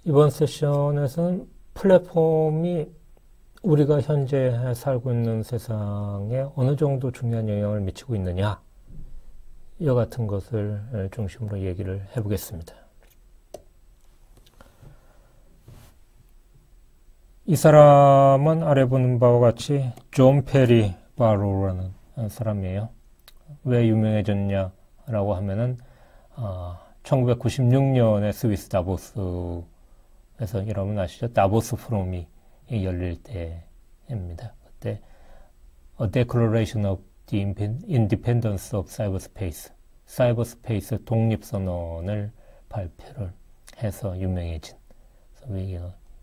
이번 세션에서는 플랫폼이 우리가 현재 살고 있는 세상에 어느 정도 중요한 영향을 미치고 있느냐, 이와 같은 것을 중심으로 얘기를 해보겠습니다. 이 사람은 아래 보는 바와 같이 존 페리 바로우라는 사람이에요. 왜 유명해졌냐라고 하면은 1996년에 스위스 다보스에서, 여러분 아시죠? 다보스 포럼이 열릴 때입니다. 그때 A Declaration of the Independence of Cyberspace, 사이버스페이스 독립선언을 발표를 해서 유명해진,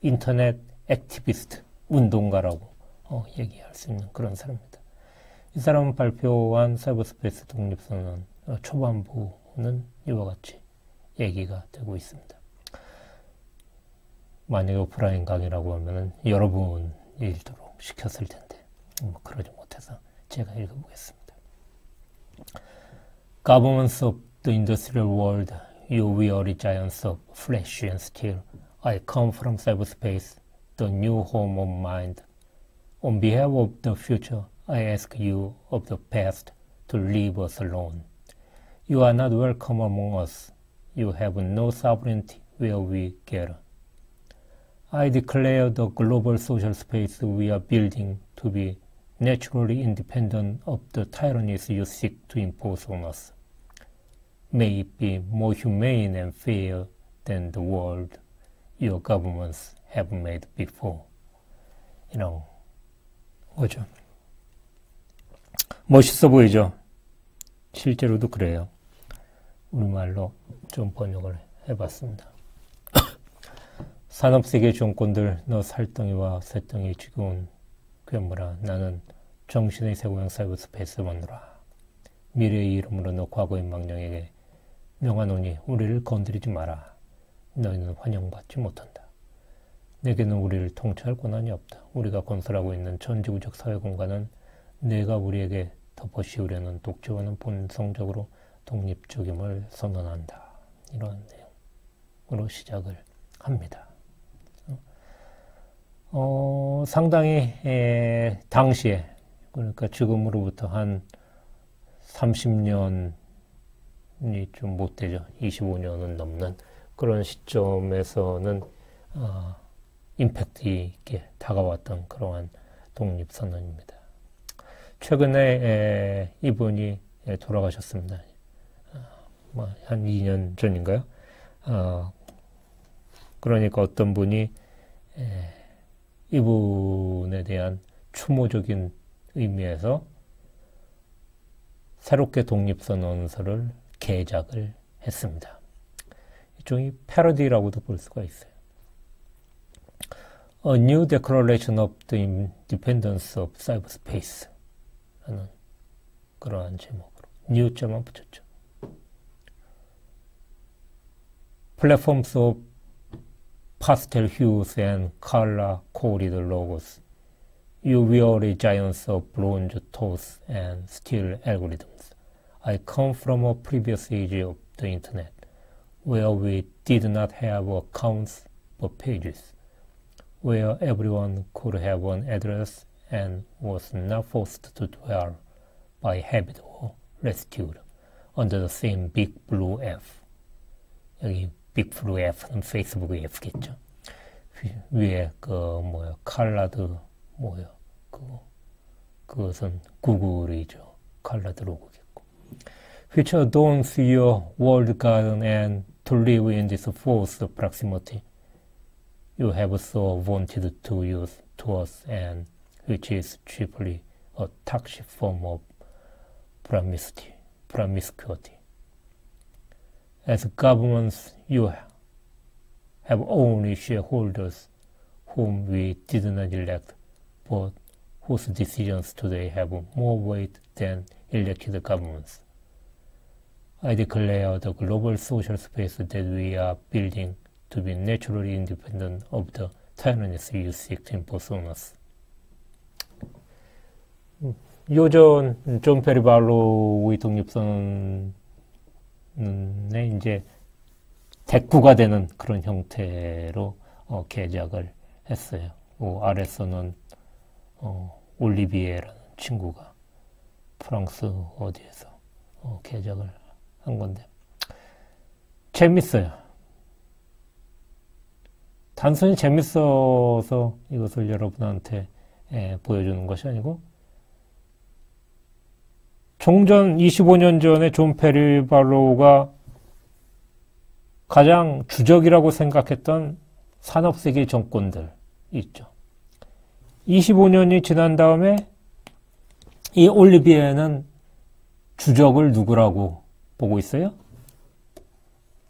인터넷 액티비스트, 운동가라고 얘기할 수 있는 그런 사람입니다. 이 사람은 발표한 사이버스페이스 독립선언 초반부는 이와 같이 얘기가 되고 있습니다. 만약에 오프라인 강의라고 하면은 여러분 읽도록 시켰을 텐데 그러지 못해서 제가 읽어보겠습니다. Governments of the industrial world, you weary giants of flesh and steel, I come from cyberspace, the new home of mind. On behalf of the future, I ask you of the past to leave us alone. You are not welcome among us. You have no sovereignty where we gather. I declare the global social space we are building to be naturally independent of the tyrannies you seek to impose on us. May it be more humane and fair than the world your governments have made before. 이런 거죠. 멋있어 보이죠? 실제로도 그래요. 우리말로 좀 번역을 해봤습니다. 산업세계 정권들, 너 살덩이와 새덩이 지겨운 괴물아, 나는 정신의 새고향 사이버스페이스를 만들어. 미래의 이름으로 너 과거의 망령에게 명하노니 우리를 건드리지 마라. 너희는 환영받지 못한다. 내게는 우리를 통치할 권한이 없다. 우리가 건설하고 있는 전지구적 사회공간은 내가 우리에게 덮어씌우려는 독재와는 본성적으로 독립적임을 선언한다. 이런 내용으로 시작을 합니다. 상당히 당시에, 그러니까 지금으로부터 한 30년이 좀 못 되죠. 25년은 넘는 그런 시점에서는 임팩트 있게 다가왔던 그러한 독립선언입니다. 최근에 이분이 돌아가셨습니다. 한 2년 전인가요? 그러니까 어떤 분이 이분에 대한 추모적인 의미에서 새롭게 독립선언서를 개작을 했습니다. 일종의 패러디라고도 볼 수가 있어요. A New Declaration of the Independence of Cyberspace 라는 그러한 제목으로 new자만 붙였죠. Platforms of pastel hues and color-coded logos, you weary giants of bronze toes and steel algorithms. I come from a previous age of the internet, where we did not have accounts but pages, where everyone could have an address and was not forced to dwell by habit or lassitude under the same big blue F. 여기 빅 블루 F는 페이스북의 F겠죠. 위에 칼라드 그것은 구글이죠. 칼라드 로고겠고. Which adorns your walled garden and to live in this forced proximity you have so wanted to use to us, and which is chiefly a toxic form of promiscuity. As governments, you have only shareholders whom we did not elect, but whose decisions today have more weight than elected governments. I declare the global social space that we are building to be naturally independent of the tyrannies you seek to impose on us. 요전 존 페리 바로우의 독립선언에 이제 대꾸가 되는 그런 형태로 개작을 했어요. 아래서는 올리비에라는 친구가 프랑스 어디에서 개작을 한 건데 재밌어요. 단순히 재밌어서 이것을 여러분한테 보여주는 것이 아니고 종전 25년 전에 존 페리 발로우가 가장 주적이라고 생각했던 산업세계 정권들 있죠. 25년이 지난 다음에 이 올리비에는 주적을 누구라고 보고 있어요?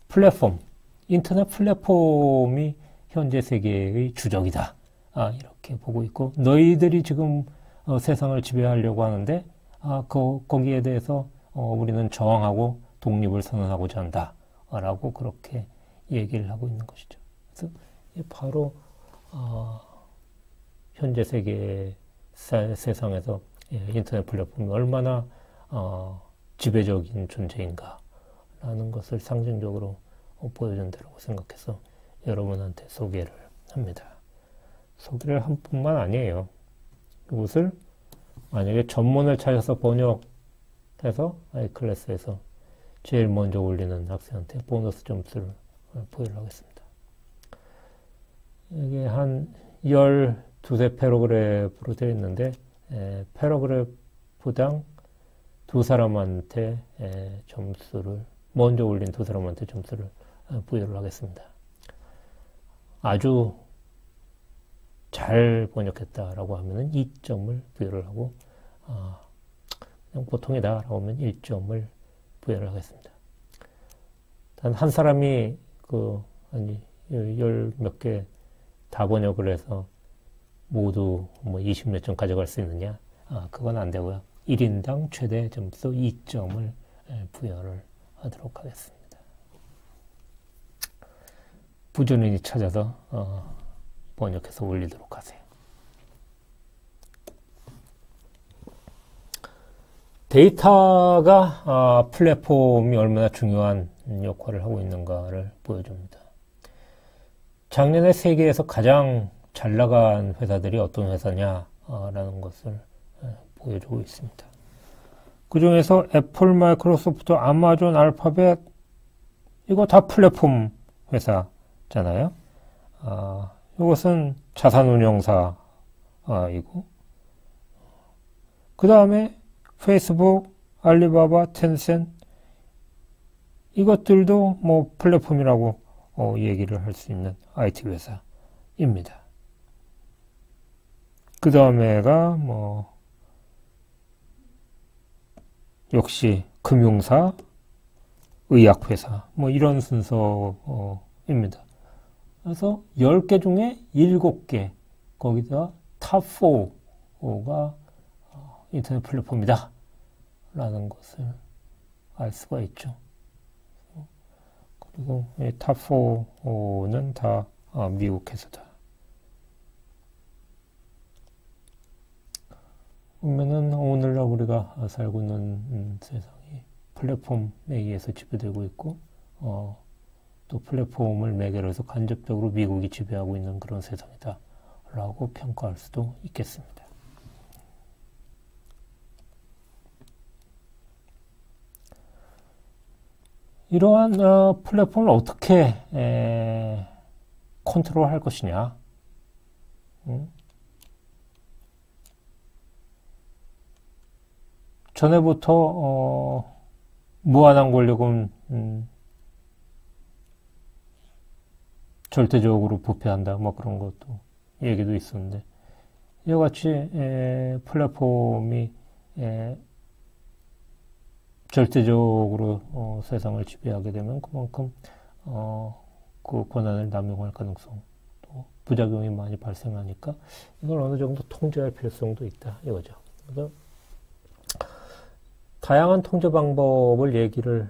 플랫폼, 인터넷 플랫폼이 현재 세계의 주적이다. 이렇게 보고 있고 너희들이 지금 세상을 지배하려고 하는데 거기에 대해서 우리는 저항하고 독립을 선언하고자 한다. 라고 그렇게 얘기를 하고 있는 것이죠. 그래서 바로 현재 세상에서 인터넷 플랫폼이 얼마나 지배적인 존재인가라는 것을 상징적으로 보여준다고 생각해서 여러분한테 소개를 합니다. 소개를 한 뿐만 아니에요. 이것을 만약에 전문을 찾아서 번역해서 아이클래스에서 제일 먼저 올리는 학생한테 보너스 점수를 보유를 하겠습니다. 이게 한 12세 패러그래프로 되어 있는데 패러그래프당 두 사람한테 점수를 먼저 올린 두 사람한테 점수를 부여를 하겠습니다. 아주 잘 번역했다라고 하면은 2점을 부여를 하고 그냥 보통이다라고 하면 1점을 부여를 하겠습니다. 단 한 사람이 열 몇 개 다 번역을 해서 모두 20몇 점 가져갈 수 있느냐? 그건 안 되고요. 1인당 최대 점수 2점을 부여를 하도록 하겠습니다. 부지런히 찾아서 번역해서 올리도록 하세요. 데이터가 플랫폼이 얼마나 중요한 역할을 하고 있는가를 보여줍니다. 작년에 세계에서 가장 잘 나간 회사들이 어떤 회사냐라는 것을 보여주고 있습니다. 그 중에서 애플, 마이크로소프트, 아마존, 알파벳 이거 다 플랫폼 회사잖아요. 이것은 자산운용사이고 그 다음에 페이스북, 알리바바, 텐센 이것들도 플랫폼이라고 얘기를 할 수 있는 IT 회사입니다. 그 다음에가 역시 금융사, 의약회사 이런 순서입니다. 그래서 10개 중에 7개 거기다 탑4가 인터넷 플랫폼이다 라는 것을 알 수가 있죠. 그리고 이 탑4는 다 미국 회사다. 보면은 오늘날 우리가 살고 있는 세상이 플랫폼에 의해서 지배되고 있고 또 플랫폼을 매개로 해서 간접적으로 미국이 지배하고 있는 그런 세상이다 라고 평가할 수도 있겠습니다. 이러한 플랫폼을 어떻게 컨트롤할 것이냐. 전에부터 무한한 권력은 절대적으로 부패한다. 그런 것도 얘기도 있었는데 이와 같이 플랫폼이 절대적으로 세상을 지배하게 되면 그만큼 그 권한을 남용할 가능성 또 부작용이 많이 발생하니까 이걸 어느 정도 통제할 필요성도 있다 이거죠. 그래서 다양한 통제 방법을 얘기를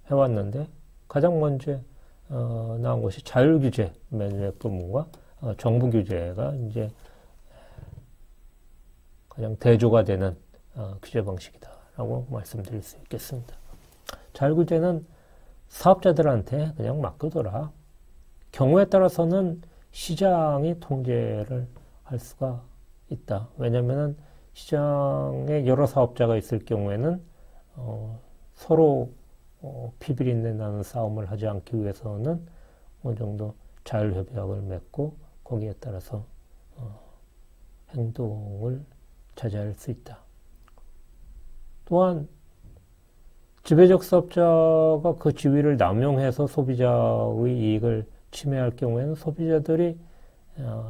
해왔는데 가장 먼저 나온 것이 자율규제 매뉴얼 부분과 정부 규제가 이제 가장 대조가 되는 규제 방식이다라고 말씀드릴 수 있겠습니다. 자율규제는 사업자들한테 그냥 맡겨둬라. 경우에 따라서는 시장이 통제를 할 수가 있다. 왜냐면은 시장에 여러 사업자가 있을 경우에는 서로 피비린내 나는 싸움을 하지 않기 위해서는 어느 정도 자율협약을 맺고 거기에 따라서 행동을 자제할 수 있다. 또한 지배적 사업자가 그 지위를 남용해서 소비자의 이익을 침해할 경우에는 소비자들이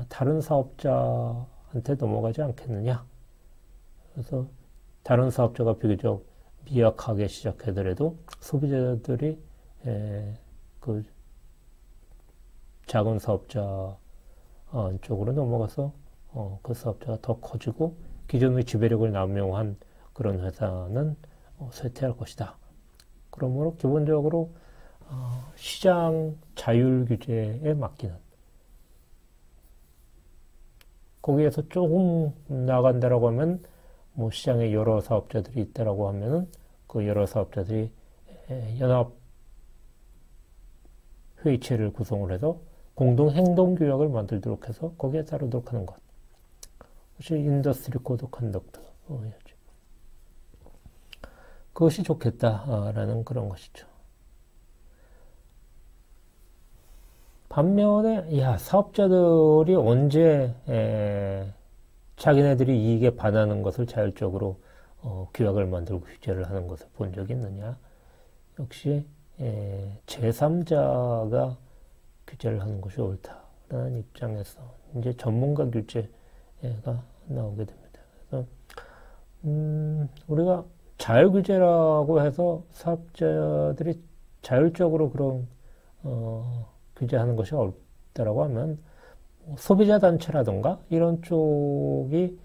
다른 사업자한테 넘어가지 않겠느냐. 그래서 다른 사업자가 비교적 미약하게 시작하더라도 소비자들이 그 작은 사업자 쪽으로 넘어가서 그 사업자가 더 커지고 기존의 지배력을 남용한 그런 회사는 쇠퇴할 것이다. 그러므로 기본적으로 시장 자율 규제에 맡기는, 거기에서 조금 나간다라고 하면 뭐 시장에 여러 사업자들이 있다라고 하면은 그 여러 사업자들이 연합 회의체를 구성을 해서 공동 행동 규약을 만들도록 해서 거기에 따르도록 하는 것. 그것이 인더스트리 코드 컨덕트였죠. 그것이 좋겠다라는 그런 것이죠. 반면에 사업자들이 언제 자기네들이 이익에 반하는 것을 자율적으로 규약을 만들고 규제를 하는 것을 본 적이 있느냐? 역시 제3자가 규제를 하는 것이 옳다라는 입장에서 이제 전문가 규제가 나오게 됩니다. 그래서 우리가 자율규제라고 해서 사업자들이 자율적으로 그런 규제하는 것이 어렵다라고 하면 소비자 단체라든가 이런 쪽이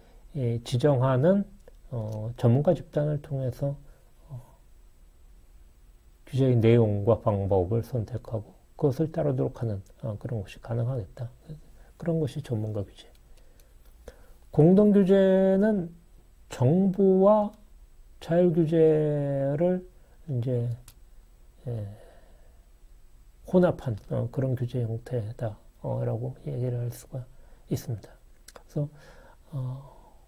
지정하는 전문가 집단을 통해서 규제의 내용과 방법을 선택하고 그것을 따르도록 하는 그런 것이 가능하겠다. 그런 것이 전문가 규제. 공동 규제는 정부와 자율 규제를 이제 혼합한 그런 규제 형태다라고 얘기를 할 수가 있습니다. 그래서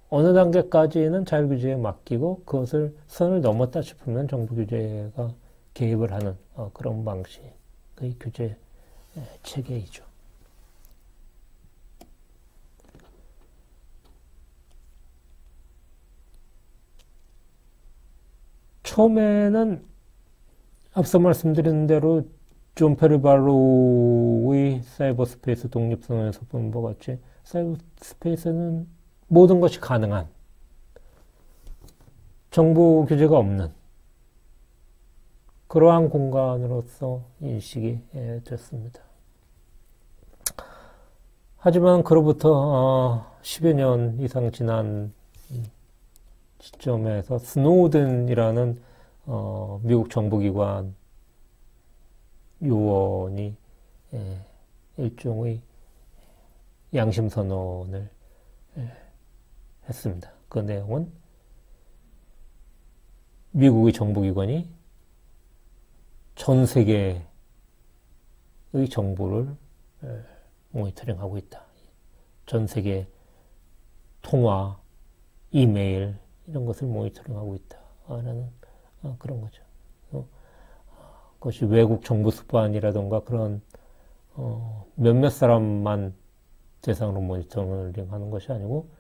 어느 단계까지는 자율 규제에 맡기고 그것을 선을 넘었다 싶으면 정부 규제가 개입을 하는 그런 방식의 규제 체계이죠. 처음에는 앞서 말씀드린 대로 존 페르바로의 사이버 스페이스 독립선언에서 본 것 같이 사이버 스페이스는 모든 것이 가능한, 정부 규제가 없는 그러한 공간으로서 인식이 됐습니다. 하지만 그로부터 10여 년 이상 지난 시점에서 스노우든이라는 미국 정부기관 요원이 일종의 양심선언을 했습니다. 그 내용은 미국의 정부기관이 전 세계의 정보를 모니터링하고 있다. 전 세계 통화, 이메일 이런 것을 모니터링하고 있다라는 그런 거죠. 그것이 외국 정부 수반이라던가 그런 몇몇 사람만 대상으로 모니터링하는 것이 아니고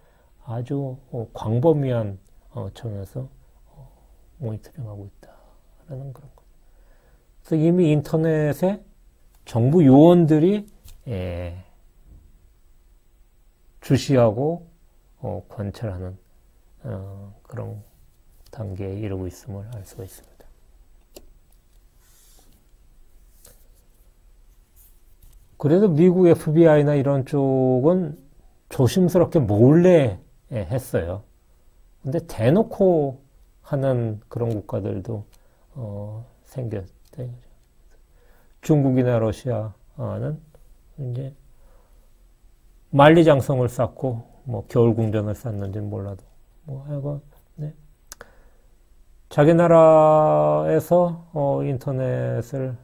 아주 광범위한 차원에서 모니터링하고 있다라는 그런 것. 그래서 이미 인터넷에 정부 요원들이 주시하고 관찰하는 그런 단계에 이르고 있음을 알 수가 있습니다. 그래도 미국 FBI나 이런 쪽은 조심스럽게 몰래 했어요. 근데 대놓고 하는 그런 국가들도 생겼대요. 중국이나 러시아는 이제 만리장성을 쌓고 뭐 겨울궁전을 쌓는지는 몰라도 뭐 하여간 자기 나라에서 인터넷을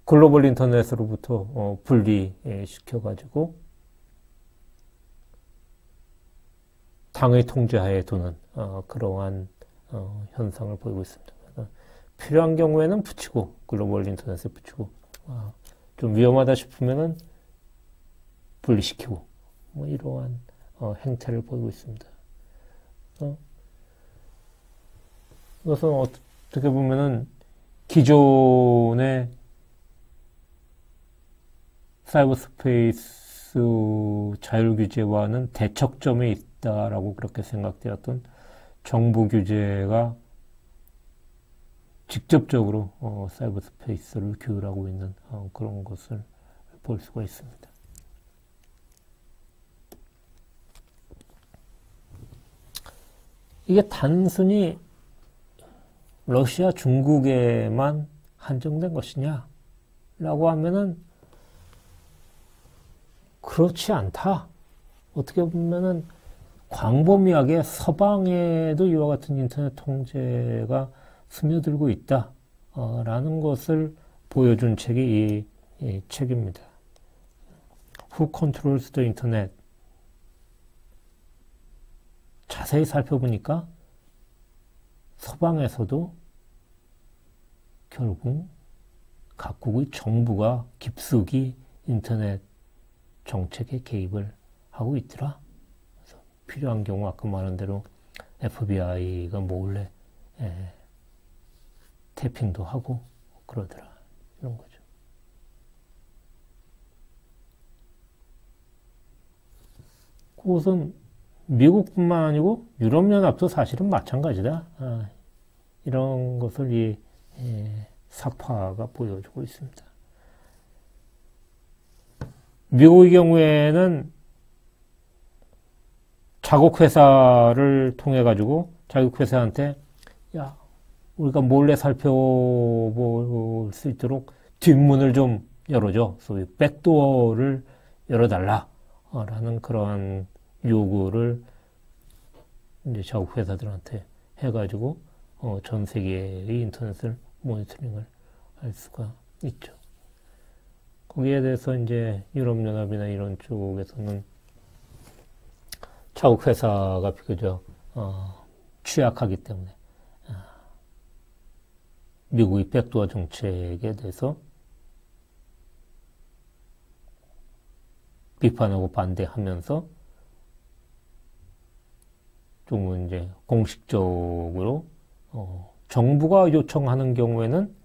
글로벌 인터넷으로부터 분리시켜가지고 당의 통제하에 두는 그러한 현상을 보이고 있습니다. 그래서 필요한 경우에는 붙이고 글로벌 인터넷에 붙이고 좀 위험하다 싶으면은 분리시키고 뭐 이러한 행태를 보이고 있습니다. 그래서 어떻게 보면은 기존의 사이버 스페이스 자율 규제와는 대척점에 있다라고 그렇게 생각되었던 정부 규제가 직접적으로 사이버 스페이스를 규율하고 있는 그런 것을 볼 수가 있습니다. 이게 단순히 러시아, 중국에만 한정된 것이냐? 라고 하면은 그렇지 않다. 어떻게 보면은 광범위하게 서방에도 이와 같은 인터넷 통제가 스며들고 있다. 라는 것을 보여준 책이 이 책입니다. Who Controls the Internet? 자세히 살펴보니까 서방에서도 결국 각국의 정부가 깊숙이 인터넷 정책에 개입을 하고 있더라. 그래서 필요한 경우 아까 말한 대로 FBI가 몰래 태핑도 하고 그러더라. 이런 거죠. 그것은 미국뿐만 아니고 유럽연합도 사실은 마찬가지다. 이런 것을 이 사파가 보여주고 있습니다. 미국의 경우에는 자국회사를 통해 가지고 자국회사한테 야 우리가 몰래 살펴볼 수 있도록 뒷문을 좀 열어줘. 소위 백도어를 열어달라라는 그러한 요구를 이제 자국회사들한테 해가지고 전 세계의 인터넷을 모니터링을 할 수가 있죠. 거기에 대해서 이제 유럽연합이나 이런 쪽에서는 자국회사가 비교적 취약하기 때문에 미국의 백도어 정책에 대해서 비판하고 반대하면서 조금 이제 공식적으로 정부가 요청하는 경우에는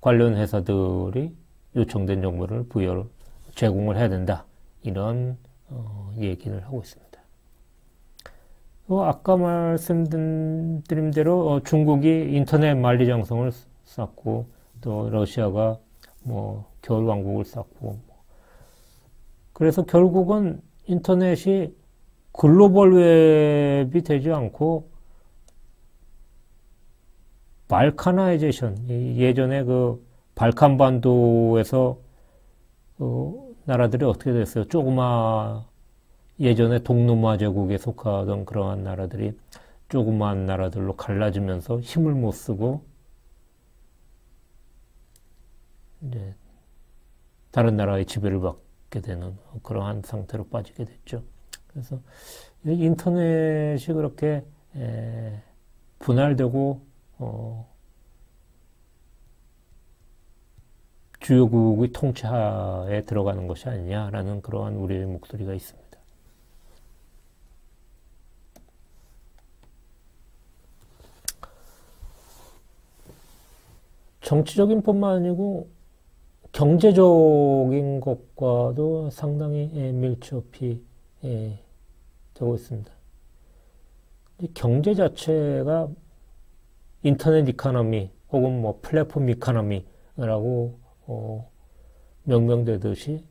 관련 회사들이 요청된 정보를 제공을 해야 된다. 이런 얘기를 하고 있습니다. 아까 말씀드린 대로 중국이 인터넷 만리장성을 쌓고 또 러시아가 뭐 겨울왕국을 쌓고 그래서 결국은 인터넷이 글로벌 웹이 되지 않고 발카나이제이션, 예전에 그 발칸반도에서 나라들이 어떻게 됐어요? 예전에 동로마 제국에 속하던 그러한 나라들이 조그마한 나라들로 갈라지면서 힘을 못 쓰고 이제 다른 나라의 지배를 받게 되는 그러한 상태로 빠지게 됐죠. 그래서 인터넷이 그렇게 분할되고 주요국의 통치하에 들어가는 것이 아니냐라는 그러한 우리의 목소리가 있습니다. 정치적인 뿐만 아니고 경제적인 것과도 상당히 밀접히 되고 있습니다. 경제 자체가 인터넷 이코노미 혹은 뭐 플랫폼 이코노미라고 명명되듯이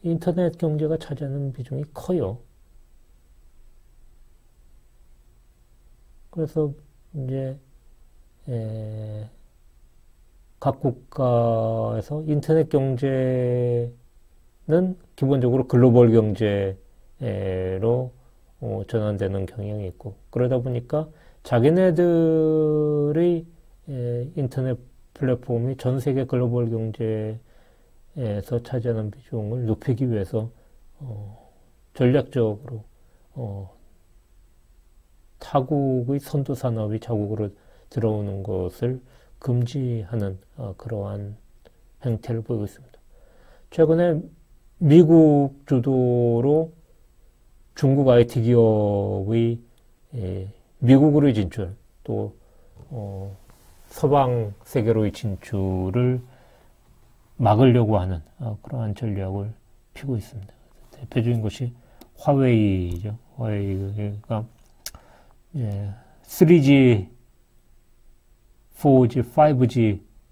인터넷 경제가 차지하는 비중이 커요. 그래서 이제 각 국가에서 인터넷 경제는 기본적으로 글로벌 경제로 전환되는 경향이 있고 그러다 보니까 자기네들의 인터넷 플랫폼이 전 세계 글로벌 경제에서 차지하는 비중을 높이기 위해서 전략적으로 타국의 선도 산업이 자국으로 들어오는 것을 금지하는 그러한 행태를 보이고 있습니다. 최근에 미국 주도로 중국 IT 기업의 미국으로의 진출, 또 서방 세계로의 진출을 막으려고 하는 그러한 전략을 피고 있습니다. 대표적인 것이 화웨이죠. 화웨이가 3G, 4G,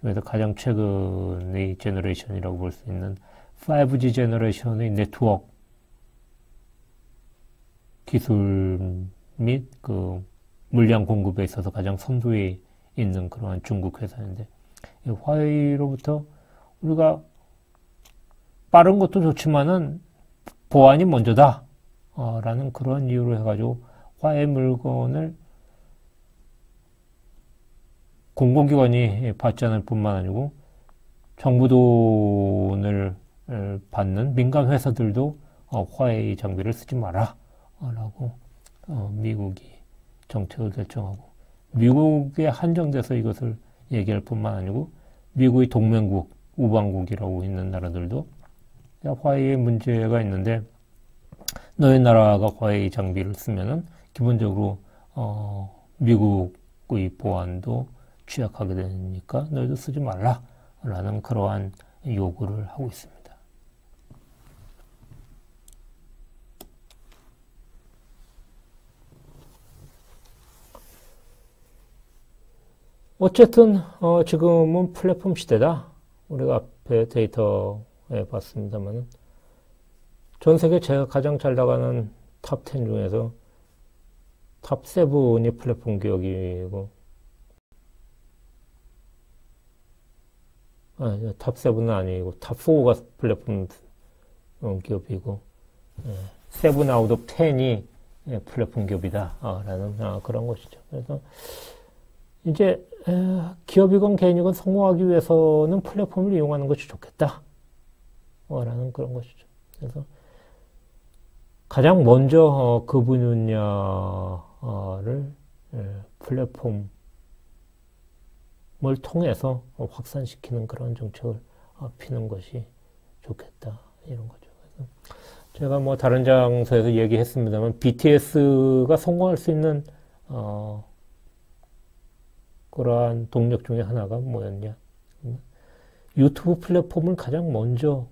5G에서 가장 최근의 제너레이션이라고 볼 수 있는 5G 제너레이션의 네트워크 기술 및 그 물량 공급에 있어서 가장 선두에 있는 그러한 중국 회사인데, 이 화웨이로부터 우리가 빠른 것도 좋지만은 보안이 먼저다 라는 그런 이유로 해가지고 화웨이 물건을 공공기관이 받지 않을 뿐만 아니고 정부 돈을 받는 민간 회사들도 화웨이 장비를 쓰지 마라 라고 미국이 정책을 결정하고, 미국에 한정돼서 이것을 얘기할 뿐만 아니고 미국의 동맹국, 우방국이라고 있는 나라들도 화웨이에 문제가 있는데 너희 나라가 화웨이 장비를 쓰면은 기본적으로 미국의 보안도 취약하게 되니까 너희도 쓰지 말라 라는 그러한 요구를 하고 있습니다. 어쨌든 지금은 플랫폼 시대다. 우리가 앞에 데이터에 봤습니다만은 전 세계 제가 가장 잘 나가는 탑 10 중에서 탑 7이 플랫폼 기업이고, 탑 7은 아니고 탑 4가 플랫폼 기업이고, 7 아웃 오브 10이 플랫폼 기업이다 라는 그런 것이죠. 그래서 이제 기업이건 개인이건 성공하기 위해서는 플랫폼을 이용하는 것이 좋겠다 라는 그런 것이죠. 그래서 가장 먼저 그 분야를 플랫폼을 통해서 확산시키는 그런 정책을 피는 것이 좋겠다 이런 거죠. 그래서 제가 뭐 다른 장소에서 얘기했습니다만 BTS가 성공할 수 있는 그러한 동력 중에 하나가 뭐였냐? 유튜브 플랫폼을 가장 먼저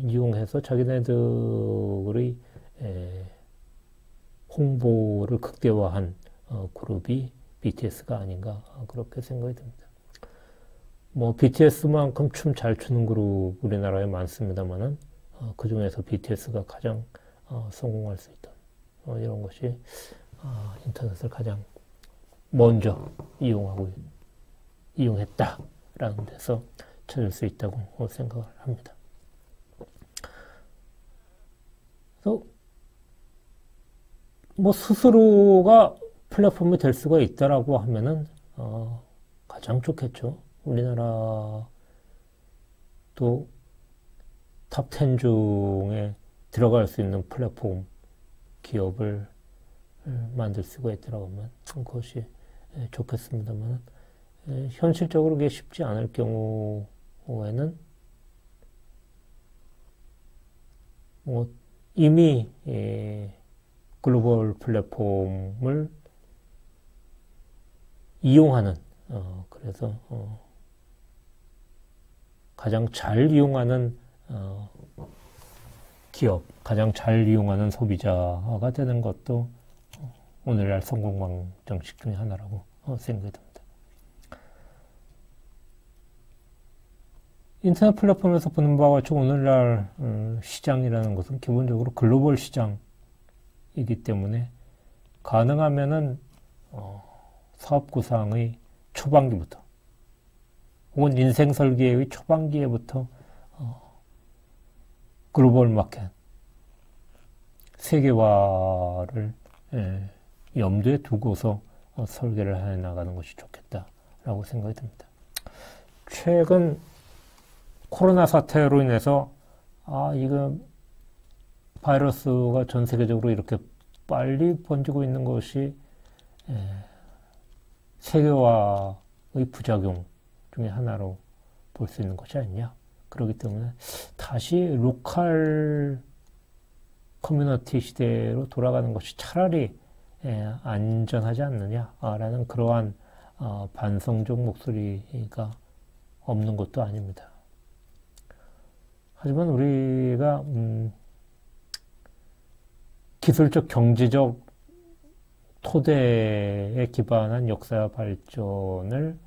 이용해서 자기네들의 홍보를 극대화한 그룹이 BTS가 아닌가 그렇게 생각이 듭니다. 뭐 BTS만큼 춤 잘 추는 그룹 우리나라에 많습니다만은 그 중에서 BTS가 가장 성공할 수 있던 이런 것이 인터넷을 가장 먼저 이용했다라는 데서 찾을 수 있다고 생각을 합니다. 그래서 뭐 스스로가 플랫폼이 될 수가 있다라고 하면은 가장 좋겠죠. 우리나라도 탑 10 중에 들어갈 수 있는 플랫폼 기업을 만들 수가 있더라고 하면 그것이 좋겠습니다만, 현실적으로 그게 쉽지 않을 경우에는 뭐 이미 글로벌 플랫폼을 이용하는 그래서 가장 잘 이용하는 기업, 가장 잘 이용하는 소비자가 되는 것도 오늘날 성공 방정식 중에 하나라고 생각이 듭니다. 인터넷 플랫폼에서 보는 바와 같이 오늘날 시장이라는 것은 기본적으로 글로벌 시장이기 때문에 가능하면은 사업 구상의 초반기부터 혹은 인생 설계의 초반기에부터 글로벌 마켓 세계화를 염두에 두고서 설계를 해 나가는 것이 좋겠다라고 생각이 듭니다. 최근 코로나 사태로 인해서 이거 바이러스가 전 세계적으로 이렇게 빨리 번지고 있는 것이 세계화의 부작용 중에 하나로 볼 수 있는 것이 아니냐. 그렇기 때문에 다시 로컬 커뮤니티 시대로 돌아가는 것이 차라리 안전하지 않느냐라는 그러한 반성적 목소리가 없는 것도 아닙니다. 하지만 우리가 기술적 경제적 토대에 기반한 역사 발전을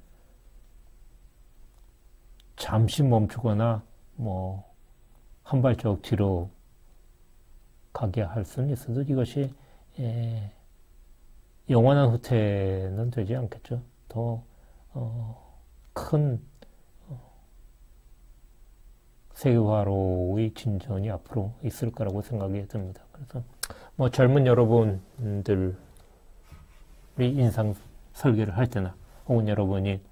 잠시 멈추거나 한 발자국 뒤로 가게 할 수는 있어도 이것이 영원한 후퇴는 되지 않겠죠. 더 큰 세계화로의 진전이 앞으로 있을 거라고 생각이 듭니다. 그래서 젊은 여러분들이 인상 설계를 할 때나 혹은 여러분이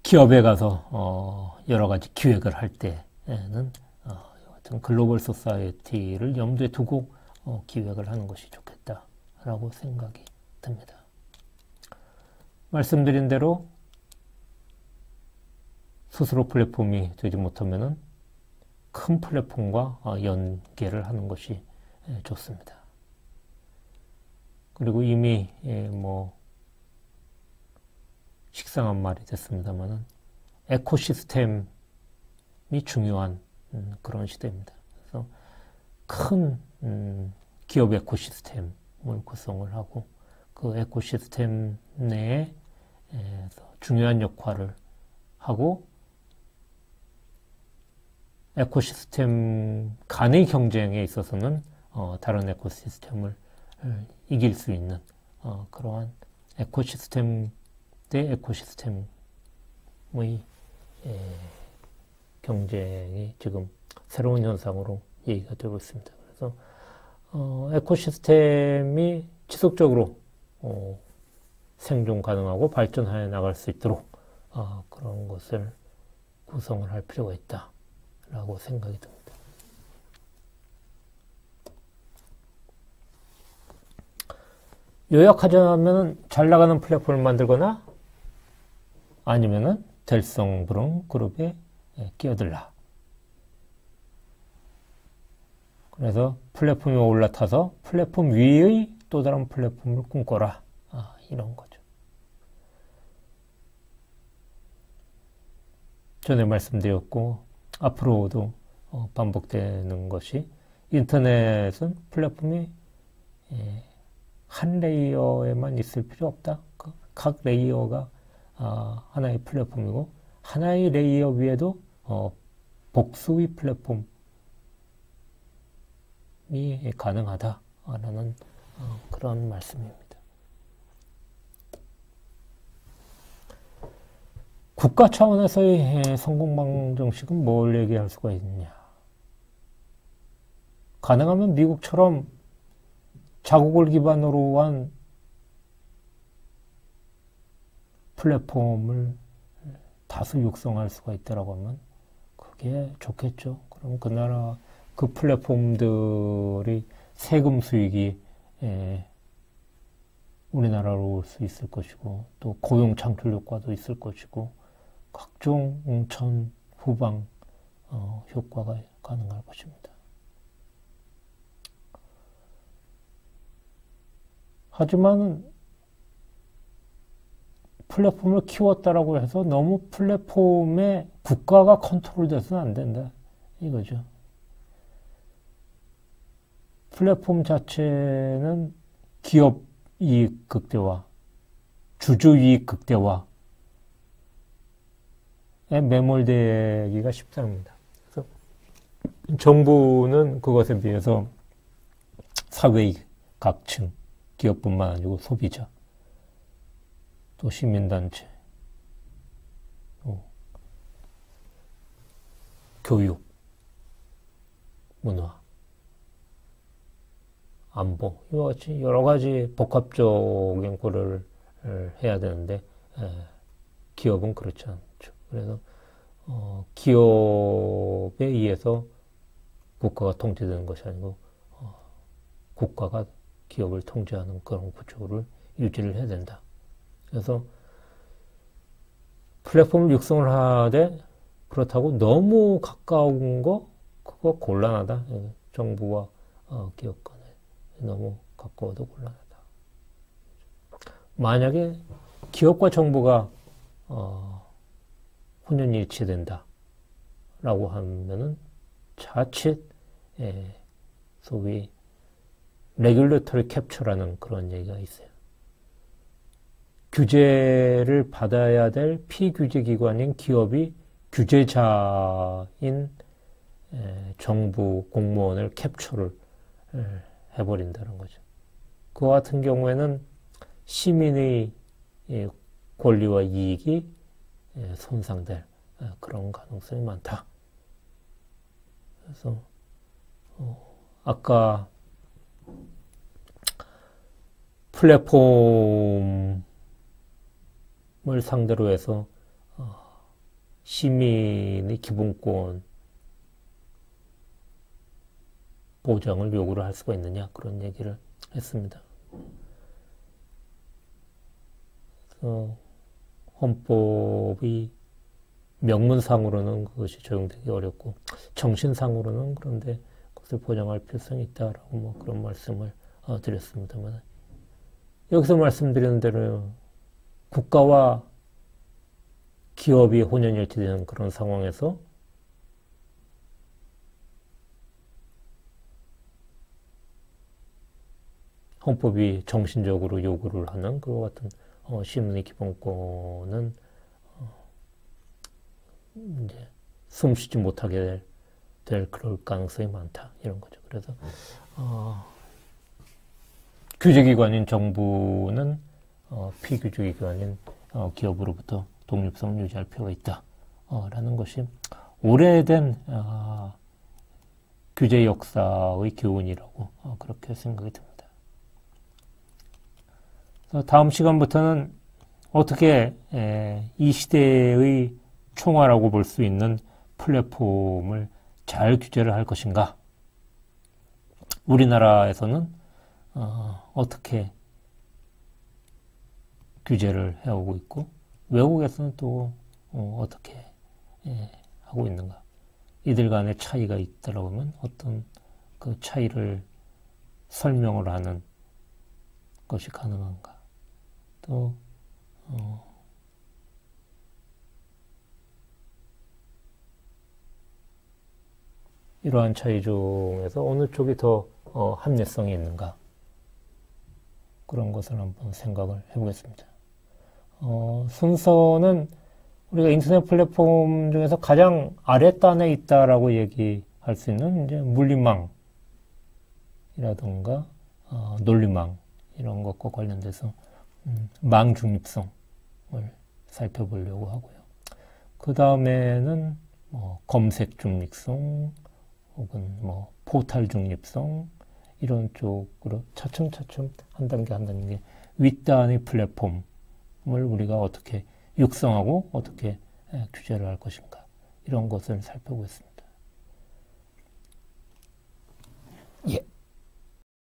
기업에 가서 여러 가지 기획을 할 때에는 같은 글로벌 소사이어티를 염두에 두고 기획을 하는 것이 좋겠다라고 생각이 듭니다. 말씀드린 대로 스스로 플랫폼이 되지 못하면은 큰 플랫폼과 연계를 하는 것이 좋습니다. 그리고 이미 식상한 말이 됐습니다만은 에코시스템이 중요한 그런 시대입니다. 그래서 큰 기업 에코시스템을 구성을 하고 그 에코시스템 내에 중요한 역할을 하고 에코시스템 간의 경쟁에 있어서는 다른 에코시스템을 이길 수 있는 그러한 에코시스템 대 에코시스템의 경쟁이 지금 새로운 현상으로 얘기가 되고 있습니다. 그래서 에코시스템이 지속적으로 생존 가능하고 발전해 나갈 수 있도록 그런 것을 구성을 할 필요가 있다라고 생각이 듭니다. 요약하자면 잘 나가는 플랫폼을 만들거나 아니면은 델성부른 그룹에 끼어들라. 그래서 플랫폼에 올라타서 플랫폼 위의 또 다른 플랫폼을 꿈꿔라. 이런 거죠. 전에 말씀드렸고 앞으로도 반복되는 것이 인터넷은 플랫폼이 한 레이어에만 있을 필요 없다. 각 레이어가 하나의 플랫폼이고 하나의 레이어 위에도 복수의 플랫폼이 가능하다라는 그런 말씀입니다. 국가 차원에서의 성공 방정식은 뭘 얘기할 수가 있느냐. 가능하면 미국처럼 자국을 기반으로 한 플랫폼을 다수 육성할 수가 있다라고 하면 그게 좋겠죠. 그럼 그 나라 그 플랫폼들이 세금 수익이 우리나라로 올 수 있을 것이고 또 고용 창출 효과도 있을 것이고 각종 웅천 후방 효과가 가능할 것입니다. 하지만 플랫폼을 키웠다라고 해서 너무 플랫폼에 국가가 컨트롤돼서는 안 된다. 이거죠. 플랫폼 자체는 기업 이익 극대화, 주주 이익 극대화에 매몰되기가 쉽답니다. 그래서 정부는 그것에 비해서 사회의 각층, 기업뿐만 아니고 소비자, 또 시민단체, 또 교육, 문화, 안보, 이와 같이 여러 가지 복합적인 고려를 해야 되는데 기업은 그렇지 않죠. 그래서 기업에 의해서 국가가 통제되는 것이 아니고 국가가 기업을 통제하는 그런 구조를 유지를 해야 된다. 그래서 플랫폼을 육성을 하되 그렇다고 너무 가까운 거 그거 곤란하다. 정부와 기업 간에 너무 가까워도 곤란하다. 만약에 기업과 정부가 혼연일치된다 라고 하면은 자칫 소위 레귤레터리 캡처라는 그런 얘기가 있어요. 규제를 받아야 될 피규제 기관인 기업이 규제자인 정부 공무원을 캡처를 해버린다는 거죠. 그와 같은 경우에는 시민의 권리와 이익이 손상될 그런 가능성이 많다. 그래서 아까 플랫폼을 상대로 해서 시민의 기본권 보장을 요구를 할 수가 있느냐 그런 얘기를 했습니다. 그래서 헌법이 명문상으로는 그것이 적용되기 어렵고 정신상으로는 그런데 그것을 보장할 필요성이 있다라고 뭐 그런 말씀을 드렸습니다만 여기서 말씀드리는 대로 국가와 기업이 혼연일치되는 그런 상황에서 헌법이 정신적으로 요구를 하는 그와 같은 시민의 기본권은 이제 숨쉬지 못하게 될 그럴 가능성이 많다 이런 거죠. 그래서 규제기관인 정부는 피규제기관인 기업으로부터 독립성을 유지할 필요가 있다 라는 것이 오래된 규제 역사의 교훈이라고 그렇게 생각이 듭니다. 다음 시간부터는 어떻게 이 시대의 총화라고 볼 수 있는 플랫폼을 잘 규제를 할 것인가? 우리나라에서는 어떻게 규제를 해오고 있고 외국에서는 또 어떻게 하고 있는가? 이들 간의 차이가 있다라고 하면 어떤 그 차이를 설명을 하는 것이 가능한가? 또 이러한 차이 중에서 어느 쪽이 더 합리성이 있는가? 그런 것을 한번 생각을 해보겠습니다. 순서는 우리가 인터넷 플랫폼 중에서 가장 아랫단에 있다라고 얘기할 수 있는 이제 물리망이라든가 논리망 이런 것과 관련돼서 망 중립성을 살펴보려고 하고요. 그 다음에는 검색 중립성 혹은 포탈 중립성 이런 쪽으로 차츰차츰 한 단계 한 단계 윗단의 플랫폼을 우리가 어떻게 육성하고 어떻게 규제를 할 것인가 이런 것을 살펴보겠습니다.